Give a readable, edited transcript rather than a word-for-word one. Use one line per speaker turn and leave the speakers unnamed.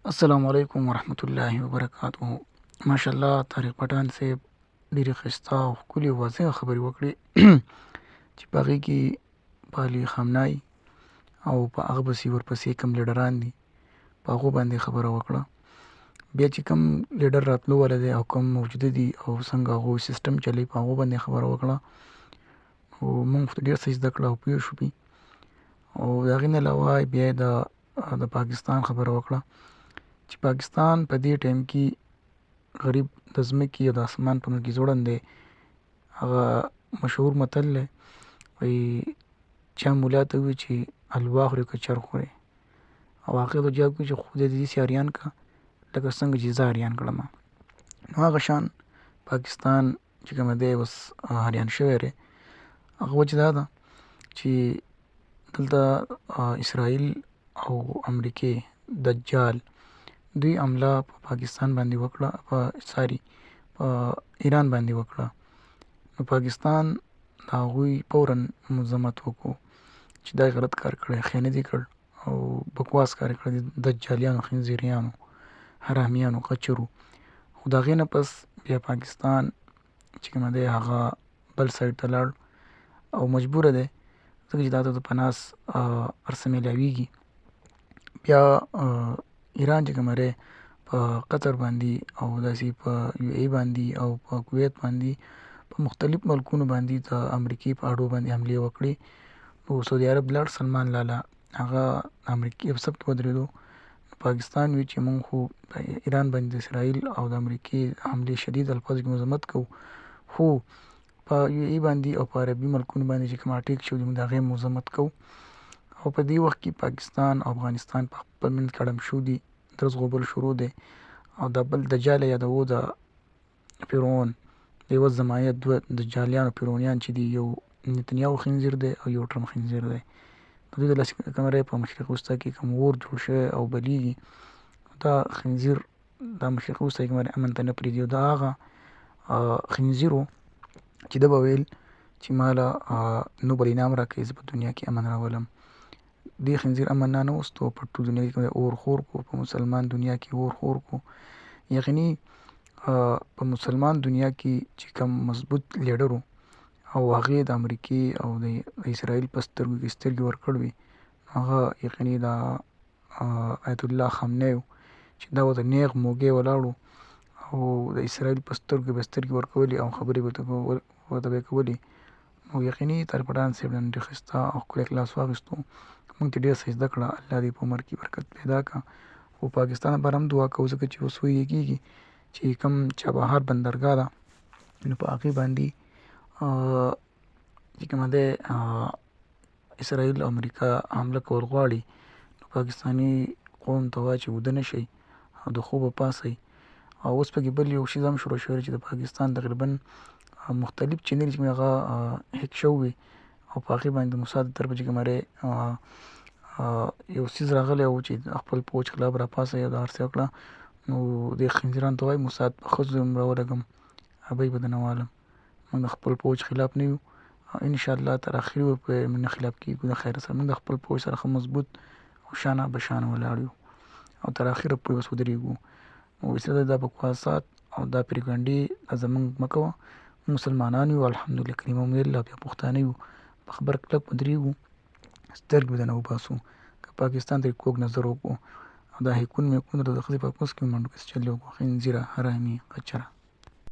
السلام علیکم ورحمت الله وبرکاته. ماشاءالله طارق پټان صاحب ډېرې ښایسته او ښکلې او واضحه خبرې وکړې چې په هغې کې په علي خامنه‌ای او په هغه پسې ورپسې کوم لیډران دي په هغو باندې خبره وکړه. بیا چې کوم لیډر راتلو والا دی او کوم موجوده دي او څنګه هغوی سیسټم چلی په هغو باندې خبره وکړه او موږ ډېر څه زده کړه او پوه شوي. او د هغې نه علاوه بیا یې د پاکستان خبره وکړه چې پاکستان په دې ټایم کې غریب د ځمکې او د اسمان په منځ کې ځوړند دی. هغه مشهور متل دی وایي چا مولا ته ووایي چې حلوا خورې که چرګ خورې او هغې ته جواب کوي چې خدای دې داسې اریان کړه لکه څنګه چې زه اریان کړم. نو هغه شان پاکستان چې کومه دی اوس اریان شوی دی. هغه وجه دا ده چې دلته اسرائیل او امریکې دجال دوی حمله په پاکستان باندې وکړه په ایران باندې وکړه. نو پاکستان د هغوی فوراً مذمت وکړو چې دا غلط کار کړی، خیانت یې کړ او بکواس کار یې کړی، دجالیانو، خنزیریانو، حرامیانو، قچرو. خو د هغې نه پس بیا پاکستان چې کومه دی هغه بل سایډ ته لاړ او مجبوره دی ځکه چې دا ته په ناس هر څه میلاویږي. بیا ایران چې کومه دی په قطر باندې او داسې په یو ای باندې او په کویت باندې په مختلف ملکونو باندې د امریکې په اډو باندې حملې وکړې. نو سعودي عرب لاړ، سلمان لالا هغه امریکې په سب کې ودرېدو. پاکستان وی چې مونږ خو په ایران باندې د اسرائیل او د امریکې حملې شدید الفاظو کې مذمت کوو، خو په یو ای باندې او په عربي ملکونو باندې چې کوم اټیک شوي موږ د هغې مذمت کوو. او په دې وخت کې پاکستان او افغانستان په خپل منځ کې اړم شو دي، درز غوبل شروع دی. او دا بل دجال یادوو د فرعون د یوه زمانیه دوه دجالیان او فرعونیان چې دي، یو نتنیاهو خنزیر دی او یو ټرمپ خنزیر دی. د دوی د لاسي کمرې په مشرق وسطی کې کوم اور جوړ شوی او بلیږي، دا خنزیر دا مشرق وسطی کې امن ته نه پرېږدي. او دا هغه خنزیر و چې ده به ویل چې ماله نوبل انعام راکړئ زه په دنیا کې امن راولم. دې خنزیر امن نه وستو، په ټول دنیا کې اور خور کو، په مسلمان دنیا کې اور خور کو. یقیني په مسلمان دنیا کې چې کوم مضبوط لیډر و او هغې د امریکې او د اسرائیل په سترګو کې سترګې ورکړ وي، هغه یقیني د آیت الله خامنه‌ای و چې دا ورته نیغ موږی ولاړ و او د اسرائیل په سترګو به سترګې ورکولې او خبرې ورته به یې کولې. نو یقیني طارق پټان صاحب نن ډېر ښایسته او ښکلی کلاس واخیستو. موږ ته ډېر څه زده کړه. الله دې په عمر کې برکت پیدا کړه. خو پاکستان لپاره هم دعا کوو ځکه چې اوس ویې کېږي چې کوم چابهار بندرګاه ده نو په هغې باندې چې کومه دی اسرائیل او امریکا حمله کول غواړي. نو پاکستاني قوم ته وایي چې ویده نه شئ او د خوبه پاڅئ. او اوس پکې بل یو شیز هم شروع شوی چې د پاکستان تقریبا مختلف چینل چې هغه هیک شوي او په هغې باندې د موساد د طرفه چې کومه دی یو څیز راغلی و چې خپل پوج خلاف راپاڅئ او دا هر څه وکړه. نو دې خنزیرانو ته وایي موساد په ښځو راولګم ابۍ به درنه والم. موږ د خپل پوج خلاف نه یو، انشاءالله تر اخري به موږ نه خلاف کېږو د خیر سره. موږ د خپل پوج سره ښه مضبوط او شانه بشانه ولاړ یو او تر اخره پورې بس ودرېږو. نو اسرائیل دا بکواسات او دا پریکنډې دا زموږ مه کوه. مسلمانان یو الحمدلله کریم الحمدلله، بیا پښتانه یو، په خبره کلک ودرېږو، سترګې به درنه وباسو. که پاکستان ته کوږ نظر وکړو او دا هیکون میکون د ښځې په پوست کې منډو کې چلې وکړو، خنزیره، حرامي، قچره.